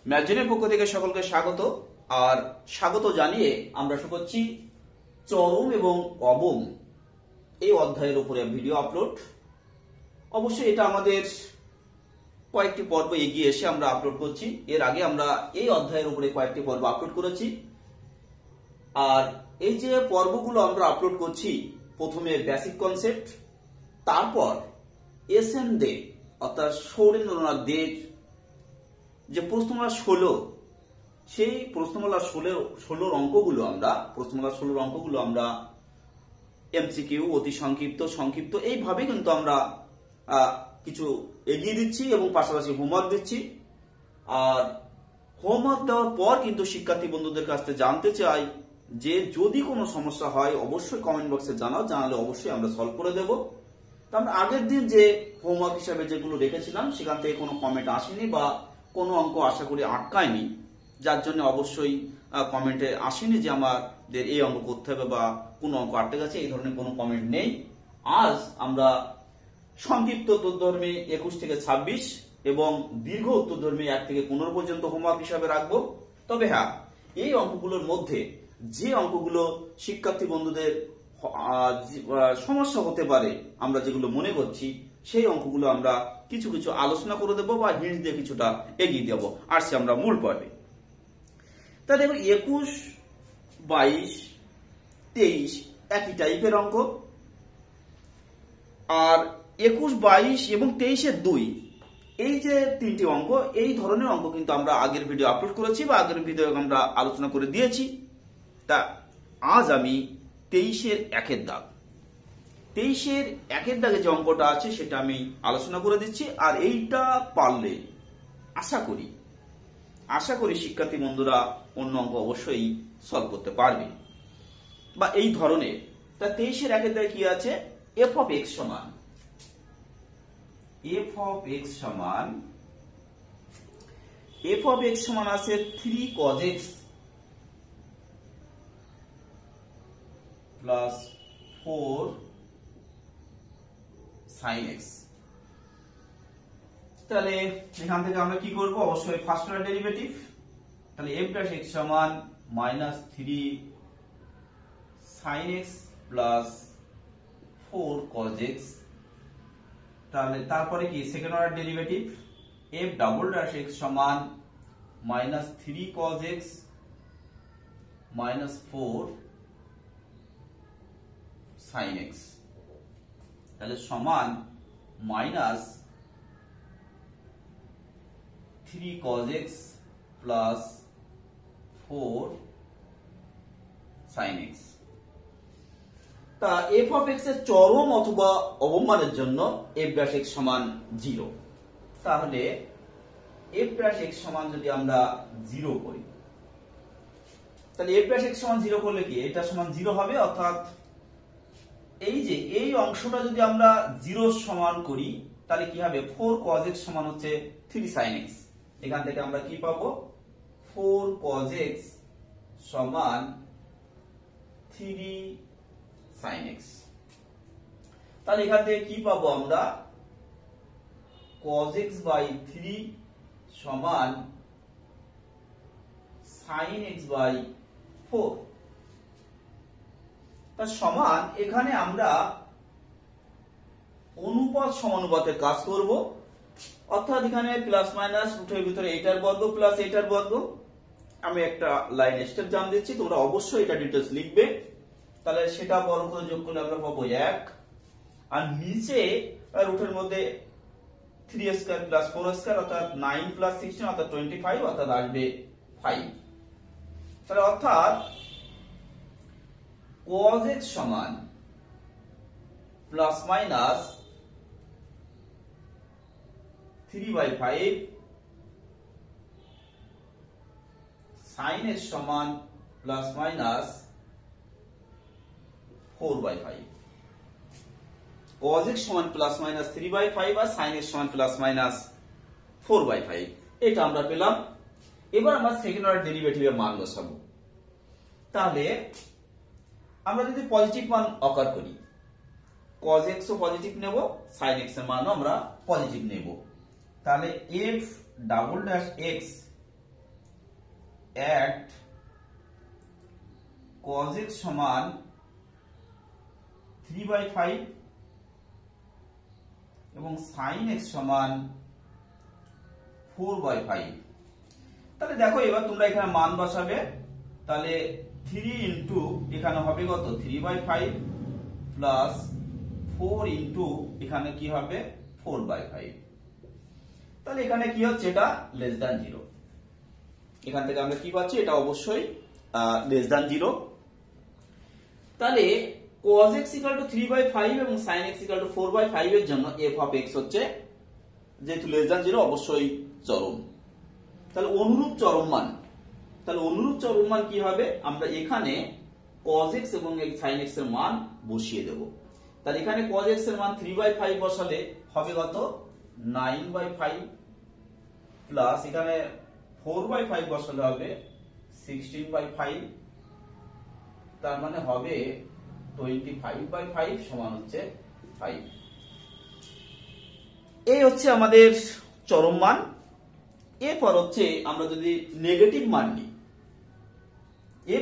ম্যাথজনের পক্ষ থেকে সকলকে স্বাগত। আর স্বাগত জানিয়ে আমরা শুরু করছি চরম এবং অবম এই অধ্যায়ের উপরে ভিডিও আপলোড। অবশ্যই এটা আমাদের কয়েকটি পর্ব এগিয়ে এসে আমরা আপলোড করছি। এর আগে আমরা এই অধ্যায়ের উপরে কয়েকটি পর্ব আপলোড করেছি। আর এই যে পর্বগুলো আমরা আপলোড করছি, প্রথমে বেসিক কনসেপ্ট, তারপর এসএম দে অর্থাৎ সৌরেন্দ্রনাথ দের যে প্রশ্নমালা 16, সেই প্রশ্নমালা 16 অঙ্কগুলো আমরা এমসিকিউ, অতি সংক্ষিপ্ত এইভাবে কিন্তু আমরা কিছু এগিয়ে দিচ্ছি এবং পাশাপাশি হোমওয়ার্ক দিচ্ছি। আর হোমওয়ার্ক দেওয়ার পর কিন্তু শিক্ষার্থী বন্ধুদের কাছ থেকে জানতে চাই যে যদি কোনো সমস্যা হয় অবশ্যই কমেন্ট বক্সে জানালে অবশ্যই আমরা সলভ করে দেব। তো আমরা আগের দিন যে হোমওয়ার্ক হিসাবে যেগুলো রেখেছিলাম সেখান থেকে কোনো কমেন্ট আসেনি বা কোনো অঙ্ক আশা করি আটকায়নি, যার জন্য অবশ্যই কমেন্টে আসেনি যে আমাদের এই অঙ্ক করতে হবে বা কোনো অঙ্ক আটকে গেছে, এই ধরনের কোনো কমেন্ট নেই। আজ আমরা সংক্ষিপ্ত উত্তরধর্মী 21 থেকে 26 এবং দীর্ঘ উত্তরধর্মী 1 থেকে 15 পর্যন্ত হোমওয়ার্ক হিসাবে রাখবো। তবে হ্যাঁ, এই অঙ্কগুলোর মধ্যে যে অঙ্কগুলো শিক্ষার্থী বন্ধুদের সমস্যা হতে পারে আমরা যেগুলো মনে করছি, সেই অঙ্কগুলো আমরা কিছু কিছু আলোচনা করে দেবো বা হিন্ট দিয়ে কিছুটা এগিয়ে দেবো। আসছি আমরা মূল পর্বে। তা দেখো, 21, 22, 23 একই টাইপের অঙ্ক। আর 21, 22 এবং 23-এর 2 এই যে তিনটি অঙ্ক, এই ধরনের অঙ্ক কিন্তু আমরা আগের ভিডিও আপলোড করেছি বা আগের ভিডিও আমরা আলোচনা করে দিয়েছি। তা আজ আমি 23-এর 1-এর দাগ, 23-এর 1-এর দাগে যে অঙ্কটা আছে সেটা আমি আলোচনা করে দিচ্ছি। আর এইটা পারলে আশা করি শিক্ষার্থী বন্ধুরা অন্য অঙ্ক অবশ্যই সলভ করতে পারবে বা এই ধরনের। তা 23-এর 1-এর দাগে কি আছে? f of x সমান আছে 3 cos x plus 4 sin x। তাহলে এখান থেকে আমরা কি করব? অবশ্যই ফার্স্ট অর্ডার ডেরিভেটিভ। তাহলে f dash x সমান -3 sin x plus 4 cos x। তাহলে তারপরে কি second order derivative, f double dash x সমান -3 cos x -4 sin x। তাহলে সমান -3 cos x plus 4 sin x। তা f of x এর চরম অথবা অবমানের জন্য f dash x সমান 0। তাহলে f dash x সমান যদি আমরা 0 করি, তাহলে f dash x সমান 0 করলে কি এটা সমান 0 হবে। অর্থাৎ এই যে এই অংশটা যদি আমরা 0 সমান করি তাহলে কি হবে? 4 cos x সমান হচ্ছে 3 sin x। এখান থেকে আমরা কি পাবো? 4 cos x সমান 3 sin x। তাহলে এখান থেকে কি পাবো আমরা? cos x বাই 3 সমান sin x বাই 4। তার সমান এখানে আমরা অনুপাত সমানুপাতের কাজ করব। অর্থাৎ এখানে প্লাস মাইনাস রুটের ভিতরে এটার বর্গ প্লাস এটার বর্গ। আমি একটা লাইন স্টেপ জান দিচ্ছি, তোমরা অবশ্যই এটা ডিটেইলস লিখবে। তাহলে সেটা বর্গ করে যোগ করলে আমরা পাবো 1। আর নিচে রুটের মধ্যে 3 স্কয়ার প্লাস 4 স্কয়ার অর্থাৎ 9 প্লাস 16 অর্থাৎ 25 অর্থাৎ আসবে 5। তাহলে অর্থাৎ cos x সমান প্লাস মাইনাস 3/5 sin x সমান প্লাস মাইনাস 4/5। cos x সমান প্লাস মাইনাস 3/5 আর sin x সমান প্লাস মাইনাস 4/5। এটা আমরা পেলাম। এবার আমরা সেকেন্ড অর্ডার ডেরিভেটিভের মান বসাবো। তাহলে আমরা যদি পজিটিভ মান অকার করি, cos x ও পজিটিভ নেব, sin x এর মানও আমরা পজিটিভ নেব। তাহলে f double dash x at cos x সমান 3/5 এবং sin x সমান 4/5। তাহলে দেখো এবার তোমরা এখানে মান বসাবে, তাহলে 3 ইন্টু এখানে হবে কত 3/5 প্লাস 4 ইন্টু এখানে কি হবে 4/5। তাহলে এখানে কি হচ্ছে, এটা লেস দ্যান 0। এখান থেকে আমরা কি পাচ্ছি, এটা অবশ্যই লেস দ্যান 0। তাহলে cos x = 3/5 এবং sin x = 4/5 এর জন্য f of x হচ্ছে, যেহেতু লেস দ্যান 0 অবশ্যই চরম। তাহলে অনুরূপ চরম মান কি হবে, আমরা এখানে cos x এবং sin x এর মান বসিয়ে দেব। তাহলে এখানে cos x এর মান 3/5 বসালে হবে কত 9/5 প্লাস এখানে 4/5 বসালে হবে 16/5, তার মানে হবে 25/5 সমান হচ্ছে 5। এই হচ্ছে আমাদের চরম মান। এরপর হচ্ছে আমরা যদি নেগেটিভ মান নিই,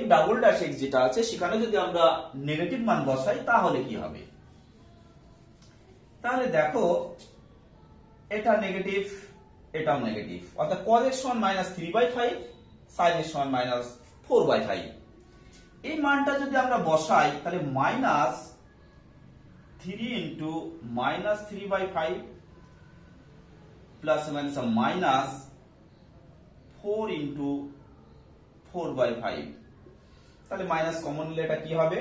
f ডাবল ড্যাশ x যেটা আছে সেখানে যদি আমরা নেগেটিভ মান বসাই তাহলে কি হবে, তাহলে দেখো এটা নেগেটিভ, এটাও নেগেটিভ, অর্থাৎ cos x সমান -3/5, sin x সমান -4/5। এই মানটা যদি আমরা বসাই তাহলে -3 ইন্টু -3/5 প্লাস -4 ইন্টু 4/5। তাহলে মাইনাস কমন নিলে এটা কি হবে,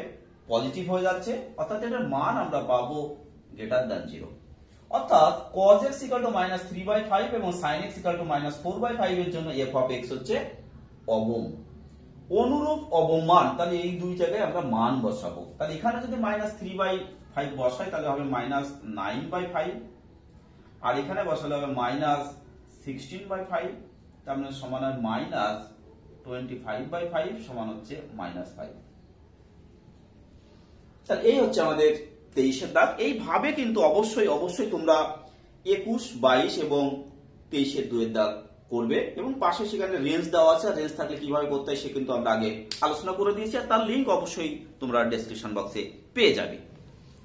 পজিটিভ হয়ে যাচ্ছে, অর্থাৎ এটার মান আমরা পাবো গ্রেটার দ্যান 0। অর্থাৎ cos x = -3/5 এবং sin x = -4/5 এর জন্য f of x হচ্ছে অবম। অনুরূপ অবম মান, তাহলে এই দুই জায়গায় আমরা মান বসাবো। তাহলে এখানে যদি -3/5 বসাই তাহলে হবে -9/5, আর এখানে বসালে হবে -16/5, তার মানে সমান হয় -25/5 সমান হচ্ছে -5। তাহলে এই হচ্ছে আমাদের 23 দাগ। এইভাবে কিন্তু অবশ্যই তোমরা 21, 22 এবং 23 2 দাগ করবে, এবং পাশে সেখানে রেঞ্জ দেওয়া আছে, রেঞ্জ থাকলে কিভাবে করতে হয় সে কিন্তু আমরা আগে আলোচনা করে দিয়েছি, আর তার লিঙ্ক অবশ্যই তোমরা ডেসক্রিপশন বক্সে পেয়ে যাবে।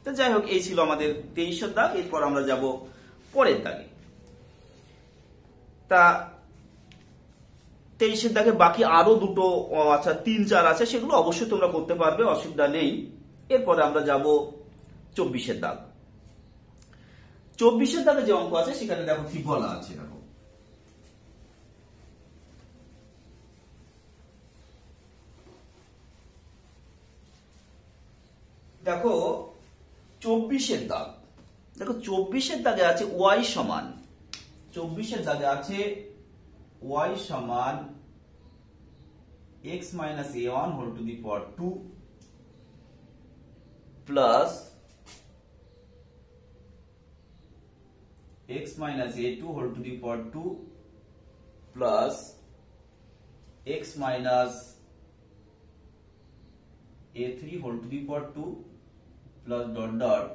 তো যাই হোক, এই ছিল আমাদের 23 দাগ। এরপর আমরা যাব পরের দাগে। তা 23 দাগে বাকি আরো দুটো 3, 4 আছে, সেগুলো অবশ্যই তোমরা করতে পারবে, অসুবিধা নেই। এরপরে আমরা যাব 24 দাগ। 24 দাগে যে অঙ্ক আছে সেখানে দেখো কি বলা আছে, দেখো 24 দাগ। দেখো 24 দাগে আছে y সমান, 24 দাগে আছে y সমান x - a1 whole to the power 2 plus x - a2 whole to the power 2 plus x - a3 whole to the power 2 plus dot dot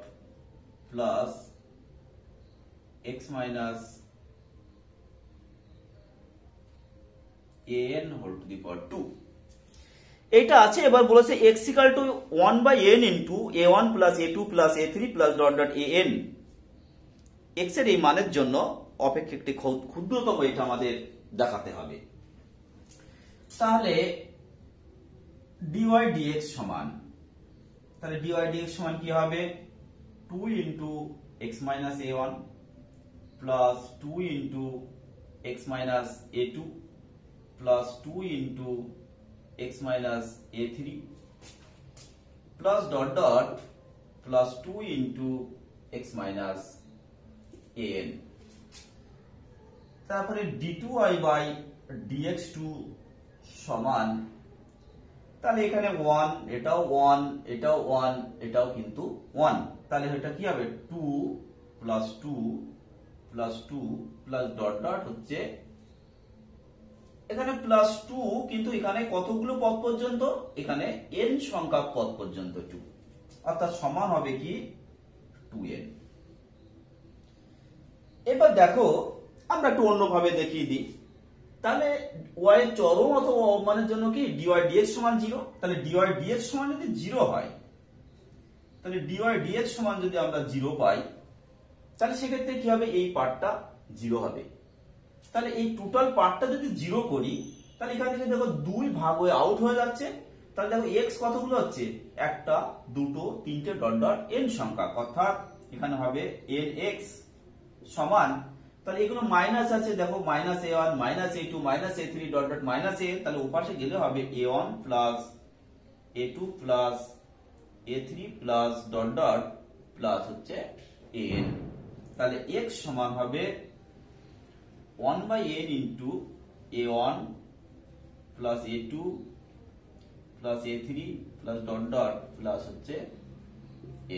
plus x minus an whole to the power 2। এটা আছে। এবার বলেছে x equal to 1/n into a1 plus a2 plus a3 plus dot dot an। x এর এই মানের জন্য অপেক্ষকটি ক্ষুদ্রতম এটা আমাদের দেখাতে হবে। তাহলে dy dx সমান, তাহলে dy dx সমান কি হবে 2 into x minus a1 plus 2 into x minus a2 plus 2 into x minus a3 plus dot dot plus 2 into x minus an। তারপরে d2i by dx2 সমান, তাহলে এখানে 1, এটাও 1, এটাও 1, এটাও কিন্তু 1, তাহলে এটা কি হবে 2 plus 2 plus 2 plus dot dot হচ্ছে এখানে প্লাস 2, কিন্তু এখানে কতগুলো পদ পর্যন্ত, এখানে n সংখ্যক পদ পর্যন্ত 2, অর্থাৎ সমান হবে কি 2n। এবার দেখো আমরা একটু অন্যভাবে দেখিয়ে দিই। তাহলে y এর চরম অথবা অবমানের জন্য কি dy dx সমান 0। তাহলে dy dx সমান যদি 0 হয়, তাহলে dy dx সমান যদি আমরা 0 পাই, তাহলে সেক্ষেত্রে কি হবে, এই পার্টটা 0 হবে। তাহলে এই টোটাল পার্টটা যদি 0 করি, তাহলে এখান থেকে দেখো 2 ভাগ হয়ে আউট হয়ে যাচ্ছে। তাহলে দেখো x কতগুলো হচ্ছে, 1 2 3 ডট ডট n সংখ্যা, অর্থাৎ এখানে হবে nx সমান, তাহলে এগুলো মাইনাস আছে, দেখো minus a1 minus a2 minus a3 dot dot minus a, তাহলে ওপাশে গেলে হবে a1 plus a2 plus a3 plus dot dot plus হচ্ছে an। তাহলে x সমান হবে 1/n into a1 plus a2 plus a3 plus dot dot plus হচ্ছে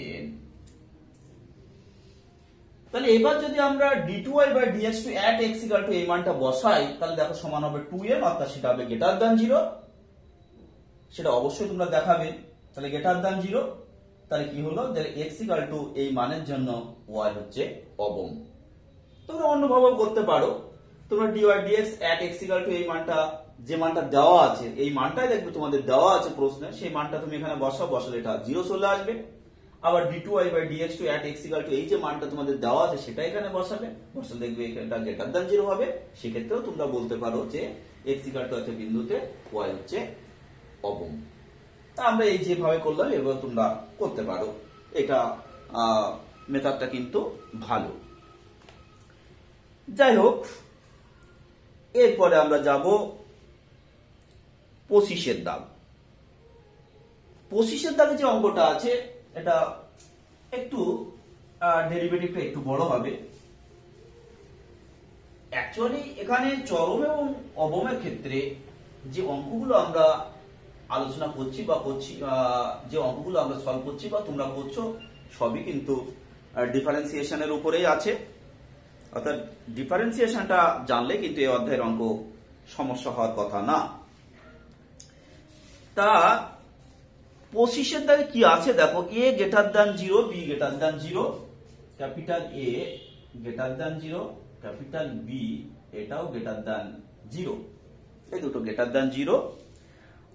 an। তাহলে এবার যদি আমরা d2y/dx to at x equal to এই মানটা বসাই, তাহলে দেখো সমান হবে 2n, অর্থাৎ সেটা হবে গ্রেটার দ্যান 0। সেটা অবশ্যই তোমরা দেখাবে। তাহলে গ্রেটার দ্যান 0, তাহলে কি হলো, x equal to এই মানের জন্য y হচ্ছে অবম। তোমরা অন্যভাবেও করতে পারো। তোমরা dy dx at x equal to এই মানটা, যে মানটা দেওয়া আছে, এই মানটাই দেখবে তোমাদের দেওয়া আছে প্রশ্নে, সেই মানটা তুমি এখানে বসাও, বসালে এটা 0 চলে আসবে। আবার d2y/dx to at x equal to এই যে মানটা তোমাদের দেওয়া আছে সেটা এখানে বসাবে, বসালে দেখবে এটা গ্রেটার দ্যান 0 হবে। সেক্ষেত্রেও তোমরা বলতে পারো যে x equal to একটা বিন্দুতে y হচ্ছে অবম। তা আমরা এই যেভাবে করলাম এভাবে তোমরা করতে পারো। এটা মেথডটা কিন্তু ভালো। যাই হোক, এরপরে আমরা যাব 25 দাগ। 25 দাগে যে অঙ্কটা আছে, এটা একটু ডেরিভেটিভটা একটু বড় হবে। অ্যাকচুয়ালি এখানে চরম এবং অবমের ক্ষেত্রে যে অঙ্কগুলো আমরা আলোচনা করছি বা যে অঙ্কগুলো আমরা সলভ করছি বা তোমরা করছো, সবই কিন্তু ডিফারেন্সিয়েশনের উপরেই আছে। অর্থাৎ ডিফারেন্সিয়েশনটা জানলে কিন্তু এই অধ্যায়ের অঙ্ক সমস্যা হওয়ার কথা না। তা 25 দাগে কি আছে দেখো, a greater than 0, b greater than 0, capital A greater than 0, capital B এটাও গ্রেটার দ্যান 0, এই দুটো গ্রেটার দ্যান 0।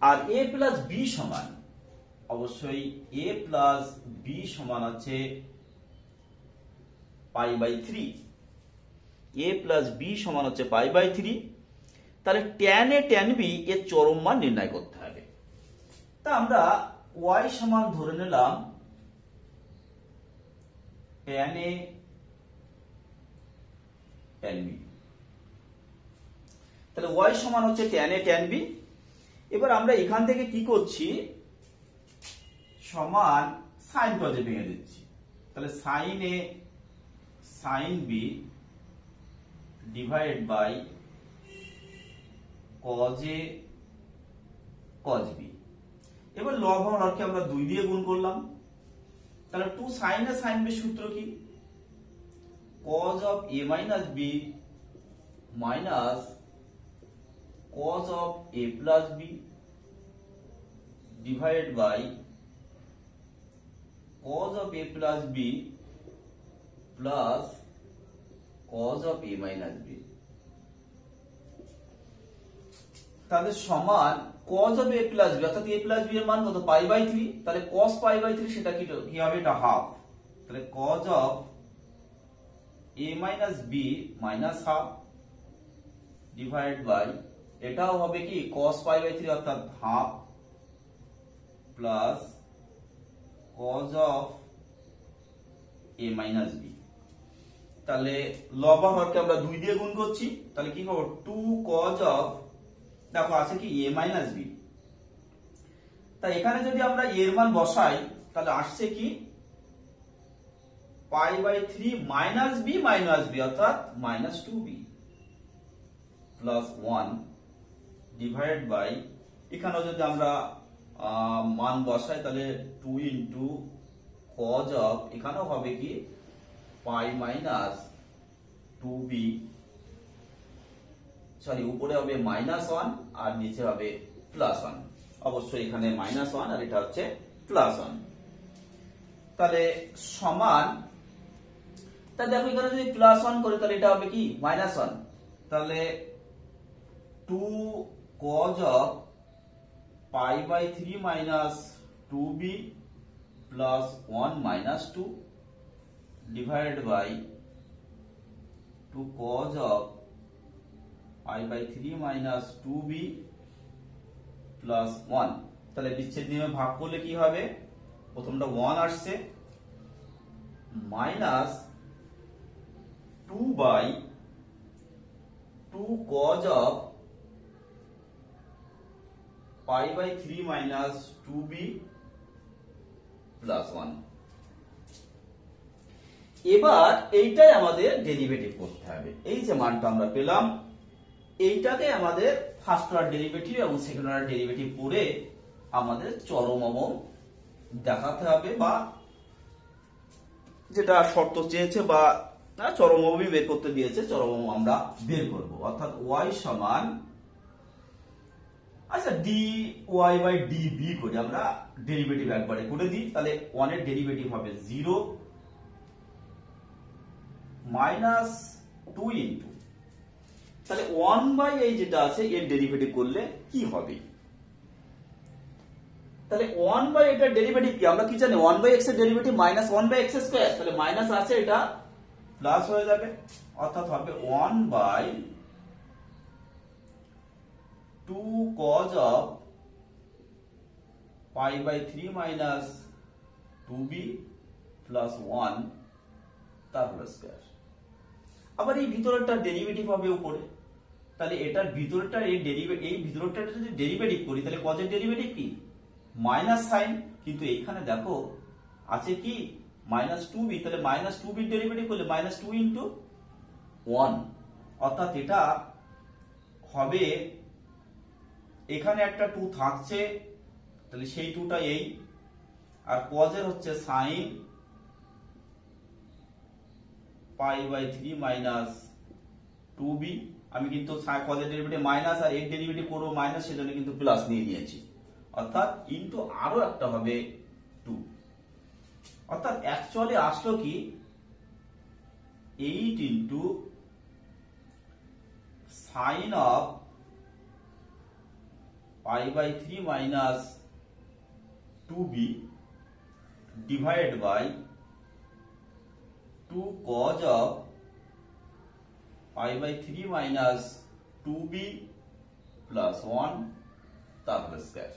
আর a প্লাস b সমান, অবশ্যই a প্লাস b সমান আছে π/3, a প্লাস b সমান হচ্ছে π/3। তাহলে tan a tan b এর চরম মান নির্ণয় করতে হবে। তা আমরা y সমান ধরে নিলাম tan a tan b, তাহলে y সমান হচ্ছে tan a tan b। এবার আমরা এখান থেকে কি করছি, সমান সাইন কজে ভেঙে দিচ্ছি। তাহলে sin a sin b divide by cos a cos b। এবার লব আর হরকে আমরা 2 দিয়ে গুণ করলাম। তাহলে 2 sin a sin b সূত্র কি, cos of a minus b minus cos of a plus b divided by cos of a plus b plus cos of a minus b। তাহলে সমান cos of a plus b, অর্থাৎ a plus b এর মান কত, π/3। তাহলে cos π/3 সেটা কি হবে, এটা হাফ। তাহলে cos of a minus b minus half divide by, এটাও হবে কি cos π/3 অর্থাৎ half plus cos of a minus b। তাহলে লব আর হরকে আমরা 2 দিয়ে গুণ করছি। তাহলে কি হবে 2 cos of, দেখো আছে কি a minus b। তাই এখানে যদি আমরা a এর মান বসাই, তাহলে আসছে কি π/3 মাইনাস b মাইনাস b অর্থাৎ -2b প্লাস 1 ডিভাইড বাই, এখানেও যদি আমরা মান বসাই তাহলে 2 ইন্টু cos of, এখানেও হবে কি π মাইনাস 2b, সরি উপরে হবে -1 আর নিচে হবে +1। অবশ্যই এখানে -1 আর এটা হচ্ছে +1। তাহলে সমান, তা দেখো এখানে যদি +1 করি তাহলে এটা হবে কি -1। তাহলে 2 cos of pi by 3 minus 2b plus 1 minus 2 divided by 2 cos of pi by 3 minus 2b plus 1। তাহলে বিচ্ছেদ নিয়মে ভাগ করলে কি হবে, প্রথমটা 1 আসছে minus 2 by 2 cos of pi by 3 minus 2b plus 1। এবার এইটাই আমাদের ডেরিভেটিভ করতে হবে। এই যে মানটা আমরা পেলাম এইটাকে আমাদের ফার্স্ট অর্ডার ডেরিভেটিভ এবং সেকেন্ড অর্ডার ডেরিভেটিভ করে আমাদের চরমম দেখাতে হবে, বা যেটা শর্ত চেয়েছে বা চরমমই বের করতে দিয়েছে চরমম আমরা বের করব। অর্থাৎ y সমান, আচ্ছা dy বাই db করে আমরা ডেরিভেটিভ একবারে করে দিই। তাহলে 1 এর ডেরিভেটিভ হবে 0 মাইনাস 2 ইনটু, তাহলে 1 বাই এই যেটা আছে এর ডেরিভেটিভ করলে কি হবে, তাহলে 1 বাই এটা ডেরিভেটিভ কি আমরা কি জানি, 1 বাই x এর ডেরিভেটিভ মাইনাস 1 বাই x স্কয়ার, তাহলে মাইনাস আছে এটা প্লাস হয়ে যাবে, অর্থাৎ হবে 1 বাই 2 cos of pi by 3 minus 2b plus 1 তার হোল স্কয়ার। আবার এই ভিতরেরটা ডেরিভেটিভ হবে উপরে, তাহলে এটার ভিতরটার এই ভিতরটার যদি ডেরিভেটিভ করি তাহলে cos এর ডেরিভেটিভ কি মাইনাস সাইন, কিন্তু এইখানে দেখো আছে কি মাইনাস 2b, তাহলে মাইনাস 2b এর ডেরিভেটিভ করলে মাইনাস 2 ইনটু 1, অর্থাৎ এটা হবে এখানে একটা 2 থাকছে, তাহলে সেই 2টা এই, আর cos এর হচ্ছে sin pi by 3 minus 2b, আমি কিন্তু cos এর ডেরিভেটিভ মাইনাস আর এর ডেরিভেটিভ করব মাইনাস, সেজন্য কিন্তু প্লাস নিয়ে নিয়েছি, অর্থাৎ ইনটু আরো একটা হবে 2, অর্থাৎ অ্যাকচুয়ালি আসলো কি 8 into sin of pi by 3 minus 2b divided by 2 cos of pi by 3 minus 2b plus 1 তার হোল স্কয়ার।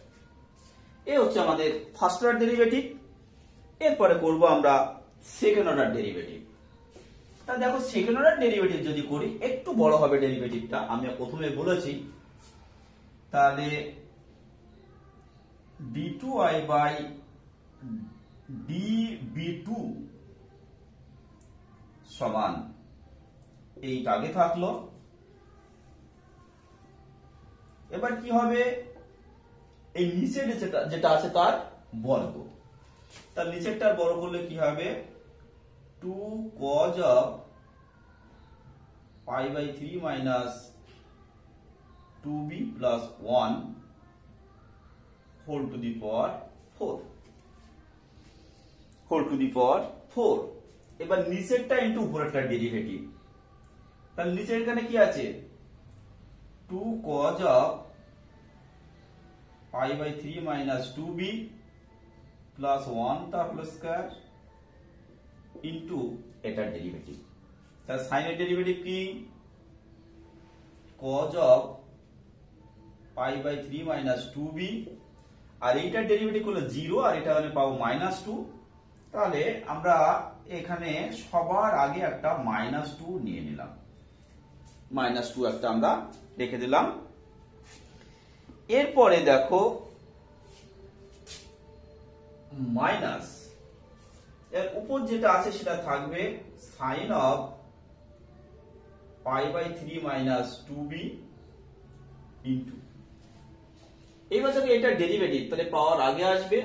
এই হচ্ছে আমাদের ফার্স্ট অর্ডার ডেরিভেটিভ। এরপরে করব আমরা সেকেন্ড অর্ডার ডেরিভেটিভ। তাহলে দেখো সেকেন্ড অর্ডার ডেরিভেটিভ যদি করি একটু বড় হবে ডেরিভেটিভটা, আমি প্রথমে বলেছি, তাহলে d2i by db2 সমান এইটা আগে থাকলো, এবার কি হবে এই নিচে যেটা আছে তার বর্গ, তার নিচেরটার বর্গ করলে কি হবে 2 cos of pi by 3 minus 2b plus 1 whole to the power 4 whole to the power 4। এবার নিচেরটা ইনটু উপরেরটা ডেরিভেটিভ, তাহলে নিচের এখানে কি আছে 2 cos of pi by 3 minus 2b plus 1 তার হোল স্কয়ার ইনটু এটার ডেরিভেটিভ, তাহলে sin এর ডেরিভেটিভ কি cos of pi by 3 minus 2b, আর এইটার ডেরিভেটিভ হলো 0 আর এটা মানে পাবো মাইনাস 2, তাহলে আমরা এখানে সবার আগে একটা মাইনাস 2 নিয়ে নিলাম, মাইনাস 2 একটা আমরা রেখে দিলাম। এরপরে দেখো মাইনাস এর উপর যেটা আছে সেটা থাকবে sin of pi by 3 minus 2b into, এইবার যখন এটা ডেরিভেটিভ তাহলে পাওয়ার আগে আসবে,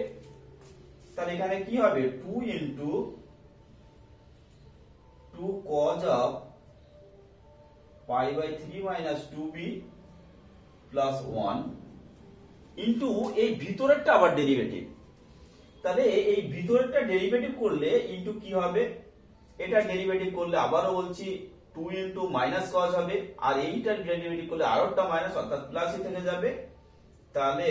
তাহলে এখানে কি হবে 2 into 2 cos of pi by 3 minus 2b plus 1 into এই ভিতরেরটা আবার ডেরিভেটিভ, তাহলে এই ভিতরেরটা ডেরিভেটিভ করলে ইনটু কি হবে, এটা ডেরিভেটিভ করলে আবারও বলছি 2 ইন্টু মাইনাস কজ হবে, আর এইটার ডেরিভেটিভ করলে আরো একটা মাইনাস অর্থাৎ প্লাসই থেকে যাবে। তাহলে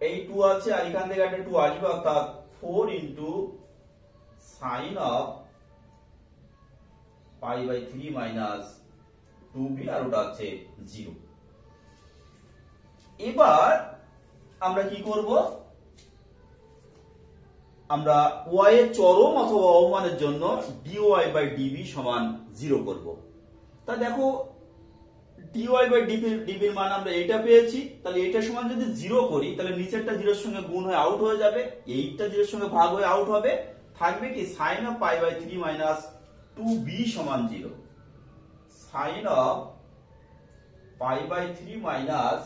এই 2 আছে আর এখান থেকে একটা 2 আসবে অর্থাৎ 4 into sine of pi by 3 minus 2b, আর ওটা আছে 0। এবার আমরা কি করব, আমরা y এর চরম অথবা অবমানের জন্য dy বাই db সমান 0 করব। তা দেখো dy বাই db এর মান আমরা এটা পেয়েছি, তাহলে এটা সমান যদি 0 করি তাহলে নিচেরটা 0 এর সঙ্গে গুণ হয়ে আউট হয়ে যাবে, এইটা 0 এর সঙ্গে ভাগ হয়ে আউট হবে, থাকবে কি sin of pi by 3 minus 2b সমান 0। sin of pi by 3 minus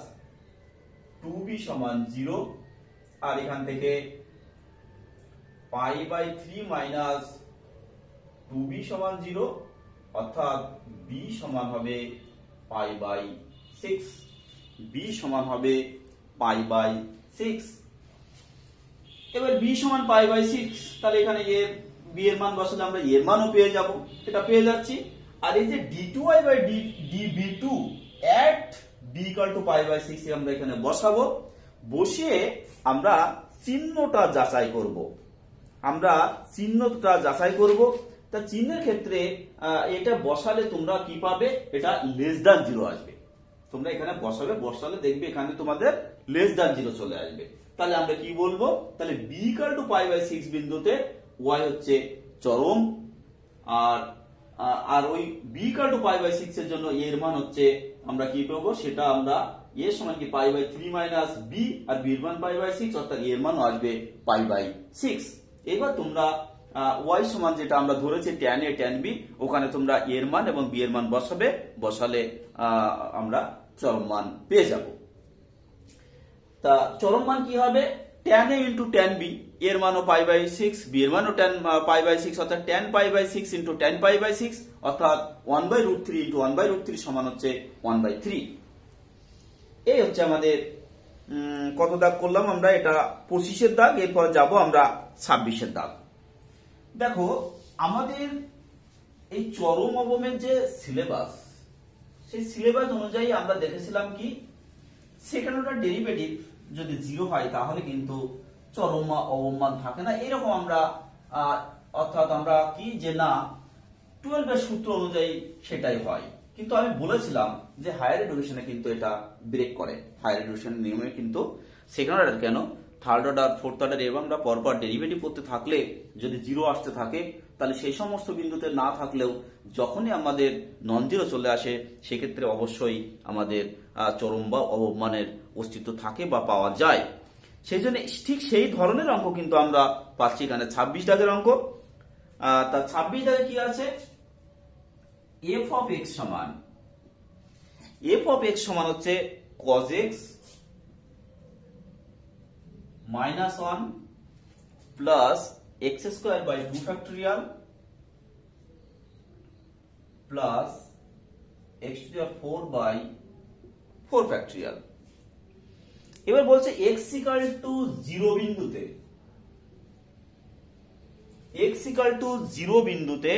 2b সমান 0, আর এখান থেকে পাই বাই 3 মাইনাস 2b সমান 0, অর্থাৎ b সমান হবে পাই বাই 6, b সমান হবে পাই বাই 6। এবার b সমান পাই বাই 6, তাহলে এখানে এর b এর মান বসালে আমরা এর মানও পেয়ে যাব, এটা পেয়ে যাচ্ছি। আর এই যে d2y by db2 at b equal to pi by 6 আমরা এখানে বসাবো, বসিয়ে আমরা চিহ্নটা যাচাই করব। আমরা চিহ্নটা যাচাই করব। তা চিহ্নের ক্ষেত্রে এটা বসালে তোমরা কি পাবে, এটা লেস দ্যান 0 আসবে। তোমরা এখানে বসাবে, বসালে দেখবে এখানে তোমাদের লেস দ্যান 0 চলে আসবে। তাহলে আমরা কি বলবো, তাহলে b equal to pi by 6 বিন্দুতে y হচ্ছে চরম, আর ওই b equal to pi by 6 এর জন্য এর মান হচ্ছে আমরা কি পাবো, সেটা আমরা a সমান কি পাই বাই 3 মাইনাস b, আর b এর মান পাই বাই 6, অর্থাৎ এর মান আসবে পাই বাই 6। এবার তোমরা y সমান যেটা আমরা ধরেছি tan a tan b, ওখানে তোমরা এর মান এবং b এর মান বসাবে, বসালে আমরা চরম মান পেয়ে যাব। তা চরম মান কি হবে, tan a into tan b, এর মানও পাই বাই 6, b এর মানও tan পাই বাই 6, অর্থাৎ tan pi by 6 into tan pi by 6, অর্থাৎ 1 by root 3 into 1 by root 3 সমান হচ্ছে 1 বাই 3। এই হচ্ছে আমাদের কত দাগ করলাম আমরা, এটা 25 এর দাগ। এরপর যাব আমরা 26 এর দাগ। দেখো আমাদের এই চরম অবমের যে সিলেবাস, সেই সিলেবাস অনুযায়ী আমরা দেখেছিলাম কি, সেকেন্ড অর্ডার ডেরিভেটিভ যদি 0 হয় তাহলে কিন্তু চরম অবমান থাকে না, এরকম আমরা অর্থাৎ আমরা কি যে না 12 এর সূত্র অনুযায়ী সেটাই হয়। কিন্তু আমি বলেছিলাম যে হায়ার এডুকেশনে কিন্তু এটা ব্রেক করে, হায়ার এডুকেশনের নিয়মে কিন্তু সেকেন্ড অর্ডার কেন, থার্ড অর্ডার ফোর্থ অর্ডার এবং আমরা পরপর ডেরিভেটিভ করতে থাকলে যদি 0 আসতে থাকে, তাহলে সেই সমস্ত বিন্দুতে না থাকলেও যখনই আমাদের নন জিরো চলে আসে সেক্ষেত্রে অবশ্যই আমাদের চরম বা অবমানের অস্তিত্ব থাকে বা পাওয়া যায়। সেই জন্য ঠিক সেই ধরনের অঙ্ক কিন্তু আমরা পাচ্ছি এখানে 26 দাগের অঙ্ক। তা 26 দাগে কি আছে, f of x সমান, f of x সমান হচ্ছে cos x minus 1 plus x square by 2 factorial plus x to the 4 by 4 factorial। এবার বলছে x equal to 0 বিন্দুতে, x equal to 0 বিন্দুতে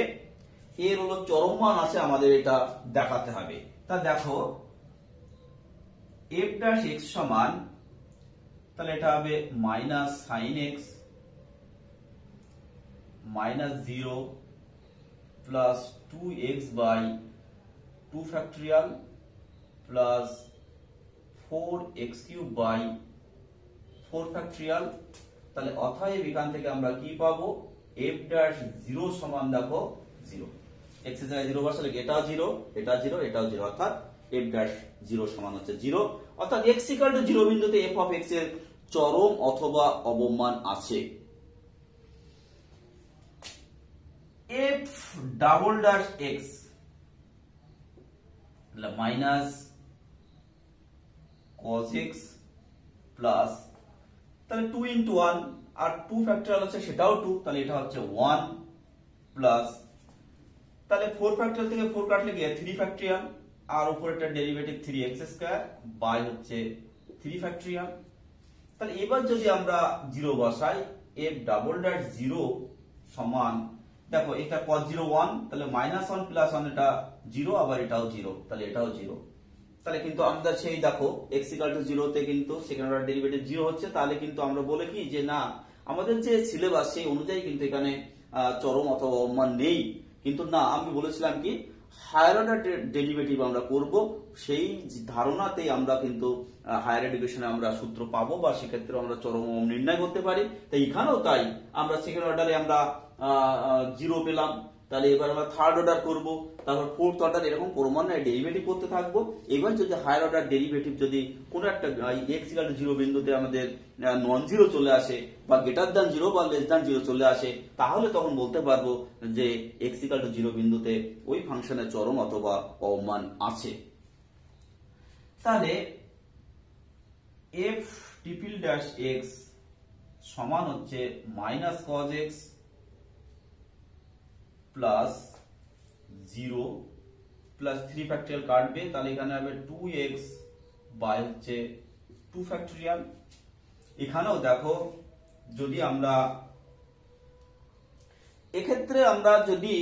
এর হলো চরম মান আছে, আমাদের এটা দেখাতে হবে। তা দেখো f dash x সমান, তাহলে এটা হবে minus sine x minus 0 plus 2x by 2 factorial plus 4x cube by 4 factorial. তাহলে অতএব এখান থেকে আমরা কি পাবো, f dash 0 সমান দেখো 0, x এর জায়গায় 0 বসালে এটাও 0, এটা 0, এটাও 0, অর্থাৎ f dash 0 সমান হচ্ছে 0, অর্থাৎ x equal to 0 বিন্দুতে f of x এর চরম অথবা অবমান আছে। f double dash x minus cos x plus, তাহলে 2 ইন্টু 1 আর 2 ফ্যাক্টরিয়াল আছে সেটাও 2, তাহলে এটা হচ্ছে 1 প্লাস, তাহলে 4 ফ্যাক্টরিয়াল থেকে 4 কাটলে গিয়ে 3 ফ্যাক্টরিয়াল, আর উপরেরটা ডেরিভেটিভ 3x স্কয়ার বাই হচ্ছে 3 ফ্যাক্টরিয়াল। তাহলে এবার যদি আমরা 0 বসাই, f ডাবল ড্যাশ 0 সমান দেখো এটা cos 0 1, তাহলে -1 + 1 এটা 0, আবার এটাও 0, তাহলে এটাও 0। তাহলে কিন্তু আমরা সেই দেখো x = 0 তে কিন্তু সেকেন্ড অর্ডার ডেরিভেটিভ 0 হচ্ছে, তাহলে কিন্তু আমরা বলে কি যে না আমাদের যে সিলেবাস সেই অনুযায়ী কিন্তু এখানে চরম অথবা অবমান নেই। কিন্তু না, আমি বলেছিলাম কি হায়ার অর্ডার ডেরিভেটিভ আমরা করব, সেই ধারণাতেই আমরা কিন্তু হায়ার এডুকেশনে আমরা সূত্র পাবো বা সেক্ষেত্রে আমরা চরম নির্ণয় করতে পারি। তাই এখানেও তাই আমরা সেকেন্ড অর্ডারে আমরা 0 পেলাম, তাহলে এবার আমরা থার্ড অর্ডার করব, তারপর ফোর্থ অর্ডার, এরকম ক্রমান্বয়ে ডেরিভেটিভ করতে থাকবো। এবার যদি হায়ার অর্ডার ডেরিভেটিভ যদি কোনো একটা x = 0 বিন্দুতে আমাদের নন জিরো চলে আসে বা গ্রেটার দ্যান 0 বা লেস দ্যান 0 চলে আসে, তাহলে তখন বলতে পারবো যে x = 0 বিন্দুতে ওই ফাংশনের চরম অথবা অবমান আছে। তাহলে f '' x সমান হচ্ছে -cos x plus 0 plus 3 factorial কাটবে, তাহলে এখানে হবে 2x বাই হচ্ছে 2 ফ্যাক্টরিয়াল। এখানেও দেখো যদি আমরা এক্ষেত্রে আমরা যদি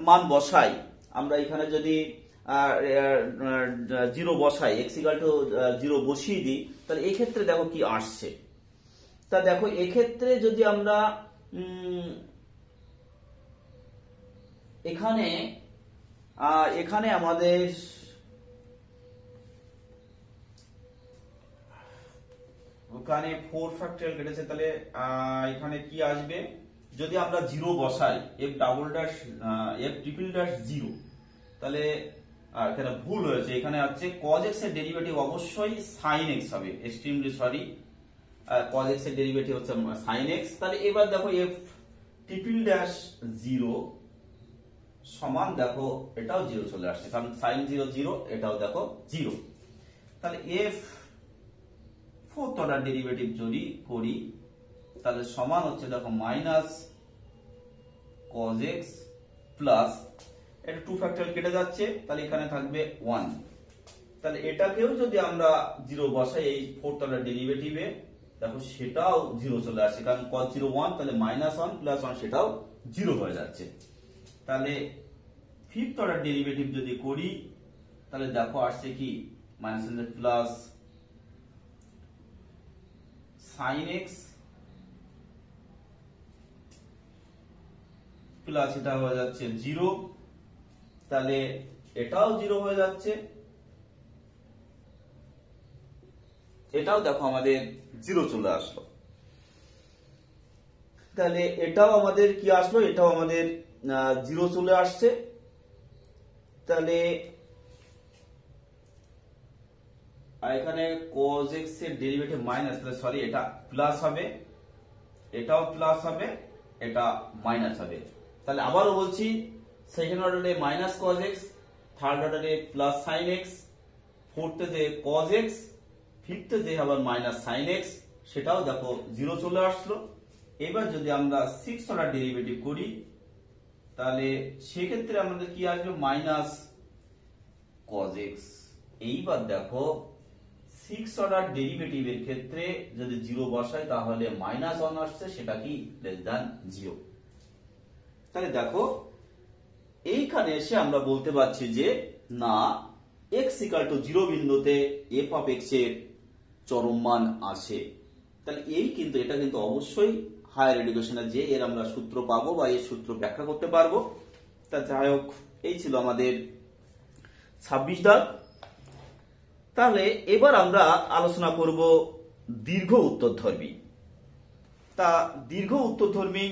মান বসাই, আমরা এখানে যদি 0 বসাই, x = 0 বসিয়ে দিই, তাহলে এই ক্ষেত্রে দেখো কি আসছে। তা দেখো এক্ষেত্রে যদি আমরা এখানে আমাদের ওখানে 4 ফ্যাক্টরিয়াল কেটেছে, তাহলে এখানে কি আসবে যদি আমরা 0 বসাই, f '' 0, তাহলে এখানে ভুল হয়েছে, এখানে আছে cos x এর ডেরিভেটিভ অবশ্যই sin x হবে, এক্সট্রিমলি সরি, cos x এর ডেরিভেটিভ হচ্ছে sin x। তাহলে এবার দেখো f '' 0 সমান দেখো এটাও 0 চলে আসছে, কারণ sin 0 0, এটাও দেখো 0। তাহলে f ফোর্থ অর্ডার ডেরিভেটিভ যদি করি, তাহলে সমান হচ্ছে দেখো -cos x প্লাস এটা 2 ফ্যাক্টরিয়াল কেটে যাচ্ছে, তাহলে এখানে থাকবে 1। তাহলে এটাকেও যদি আমরা 0 বসাই এই ফোর্থ অর্ডার ডেরিভেটিভে, দেখো সেটাও 0 চলে আসছে, কারণ cos 0 1, তাহলে -1 + 1 সেটাও 0 হয়ে যাচ্ছে। তাহলে ফিফথ অর্ডার ডেরিভেটিভ যদি করি, তাহলে দেখো আসছে কি প্লাস sin x প্লাস এটা হয়ে যাচ্ছে 0, তাহলে এটাও 0 হয়ে যাচ্ছে, এটাও দেখো আমাদের 0 চলে আসলো। তাহলে এটাও আমাদের কি আসলো, এটাও আমাদের 0 চলে আসছে। তাহলে এখানে cos x এর ডেরিভেটিভ মাইনাস, তাহলে সরি এটা প্লাস হবে, এটাও প্লাস হবে, এটা মাইনাস হবে। তাহলে আবারও বলছি, সেকেন্ড অর্ডারে -cos x, থার্ড অর্ডারে প্লাস sin x, ফোর্থে যে cos x, ফিফথে যে আবার -sin x, সেটাও দেখো 0 চলে আসলো। এবার যদি আমরা সিক্সথ অর্ডার ডেরিভেটিভ করি, তাহলে সেক্ষেত্রে আমাদের কি আসবে -cos x। এইবার দেখো সিক্স অর্ডার ডেরিভেটিভের ক্ষেত্রে যদি 0 বসাই, তাহলে -1 আসছে, সেটা কি লেস দ্যান 0। তাহলে দেখো এইখানে এসে আমরা বলতে পারছি যে না x = 0 বিন্দুতে f of x এর চরম মান আসে। তাহলে এটা কিন্তু অবশ্যই হায়ার এডুকেশনে যে এর আমরা সূত্র পাবো বা এই সূত্র ব্যাখ্যা করতে পারবো। তা যাই হোক, এই ছিল আমাদের 26 দাগ। তাহলে এবার আমরা আলোচনা করব দীর্ঘ উত্তরধর্মী। তা দীর্ঘ উত্তরধর্মী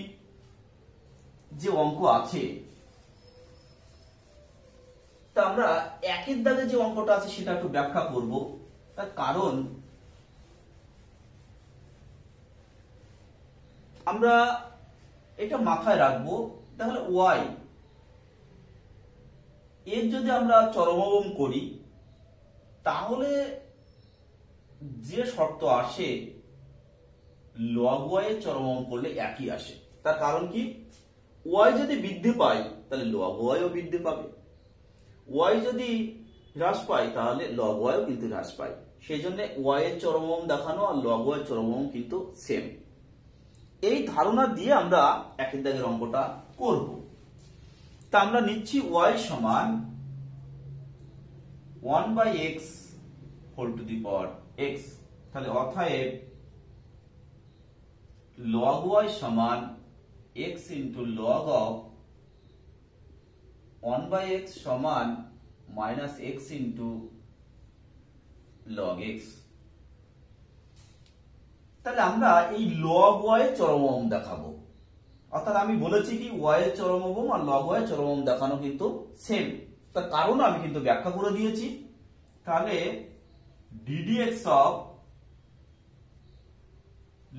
যে অঙ্ক আছে, তা আমরা একের দাগে যে অঙ্কটা আছে সেটা একটু ব্যাখ্যা করব। তার কারণ আমরা এটা মাথায় রাখবো, তাহলে y এর যদি আমরা চরমোপম করি, তাহলে যে শর্ত আসে log y এর চরমোপম করলে একই আসে। তার কারণ কি, y যদি বৃদ্ধি পায় তাহলে log y ও বৃদ্ধি পাবে, y যদি হ্রাস পায় তাহলে log y ও কিন্তু হ্রাস পায়। সেই জন্য y এর চরমোপম দেখানো আর log y এর চরমোপম কিন্তু সেম। এই ধারণা দিয়ে আমরা একের দাগের অঙ্কটা করব। তা আমরা নিচ্ছি y সমান 1/x whole to the power x। তাহলে অতএব log y সমান x into log of 1/x সমান minus x into log x। তাহলে আমরা এই log y এর চরম দেখাবো, অর্থাৎ আমি বলেছি কি y এর চরম আর log y এর চরম দেখানো কিন্তু সেম, তার কারণ আমি কিন্তু ব্যাখ্যা করে দিয়েছি। তাহলে ddx অফ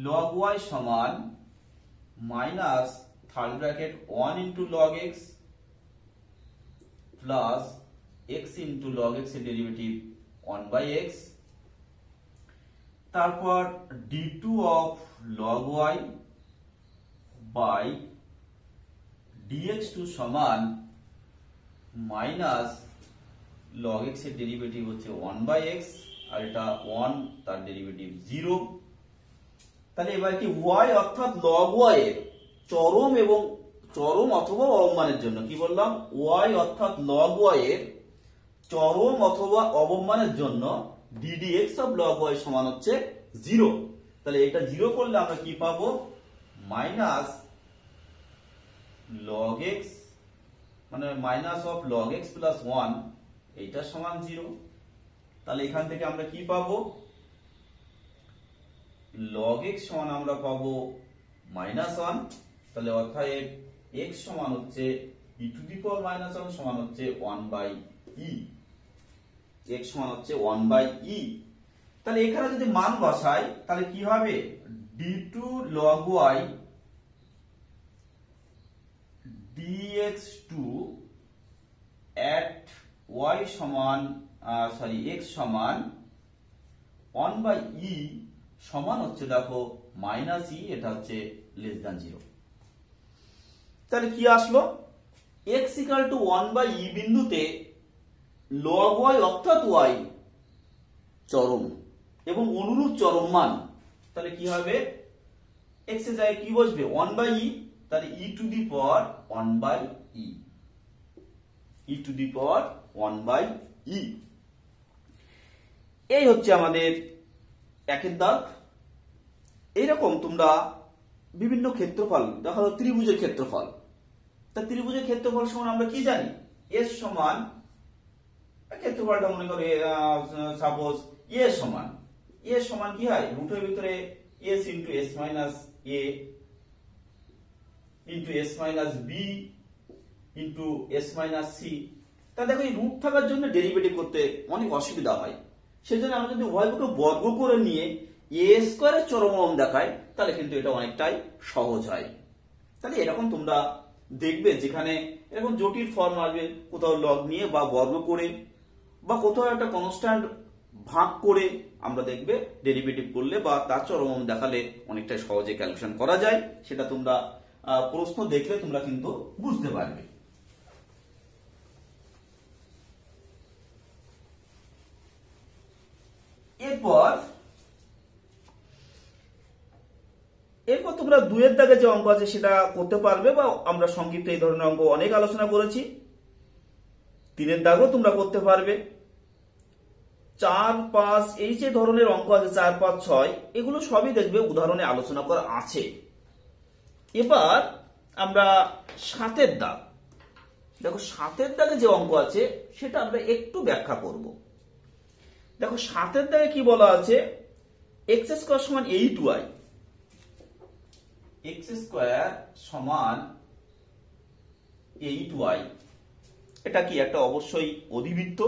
log y সমান minus third bracket 1 into log x plus x into log x এর ডেরিভেটিভ 1/x, তারপর d2 of log y by dx2 সমান মাইনাস log x এর ডেরিভেটিভ হচ্ছে 1/x আর এটা 1 তার ডেরিভেটিভ 0। তাহলে এবার কি y অর্থাৎ log y এর চরম এবং চরম অথবা অবমানের জন্য কি বললাম, y অর্থাৎ log y এর চরম অথবা অবমানের জন্য ddx অফ log y সমান হচ্ছে 0। তাহলে এটা 0 করলে আমরা কি পাবো, মাইনাস log x মানে minus of log x plus 1 এইটা সমান 0। তাহলে এখান থেকে আমরা কি পাবো, log x সমান আমরা পাবো মাইনাস 1। তাহলে অতএব x সমান হচ্ছে e two the power minus 1 সমান হচ্ছে 1/e, x সমান হচ্ছে 1/e। তাহলে এখানে যদি মান বসাই তাহলে কি হবে, d2 log y dx2 at y সমান x সমান 1/e সমান হচ্ছে দেখো মাইনাস e, এটা হচ্ছে লেস দ্যান 0। তাহলে কি আসলো, x ইকুয়াল টু 1/e বিন্দুতে log y অর্থাৎ y চরম এবং অনুরূপ চরম মান। তাহলে কি হবে, x এর জায়গায় কি বসবে 1/e, তাহলে e two the power 1/e, e two the power 1/e। এই হচ্ছে আমাদের একের দাগ। এইরকম তোমরা বিভিন্ন ক্ষেত্রফল দেখো, ত্রিভুজের ক্ষেত্রফল, তা ত্রিভুজের ক্ষেত্রফল সমান আমরা কি জানি, s সমান ক্ষেত্রফলটা মনে করো সাপোজ a সমান কি হয়, রুটের ভিতরে s into s minus a into s minus b into s minus c। তা দেখো এই রুট থাকার জন্য ডেরিভেটিভ করতে অনেক অসুবিধা হয়, সেজন্য আমরা যদি উভয়পক্ষকে বর্গ করে নিয়ে a স্কয়ারের চরম দেখাই তাহলে কিন্তু এটা অনেকটাই সহজ হয়। তাহলে এরকম তোমরা দেখবে যেখানে এরকম জটিল ফর্ম আসবে, কোথাও লগ নিয়ে বা বর্গ করে বা কোথাও একটা কনস্ট্যান্ট ভাগ করে আমরা দেখবে ডেরিভেটিভ করলে বা তার চরম দেখালে অনেকটা সহজে ক্যালকুলেশন করা যায়। সেটা তোমরা প্রশ্ন দেখলে তোমরা কিন্তু বুঝতে পারবে। এরপর তোমরা দুয়ের দাগে যে অঙ্ক আছে সেটা করতে পারবে, বা আমরা সংক্ষিপ্ত এই ধরনের অঙ্ক অনেক আলোচনা করেছি। তিনের দাগও তোমরা করতে পারবে। 4, 5 এই যে ধরনের অঙ্ক আছে 4, 5, 6 এগুলো সবই দেখবে উদাহরণে আলোচনা করা আছে। এবার আমরা 7এর দাগ দেখো, 7এর দাগে যে অঙ্ক আছে সেটা আমরা একটু ব্যাখ্যা করব। দেখো 7এর দাগে কি বলা আছে, x স্কয়ার সমান 8y, x স্কয়ার সমান 8y, এটা কি একটা অবশ্যই অধিবৃত্ত,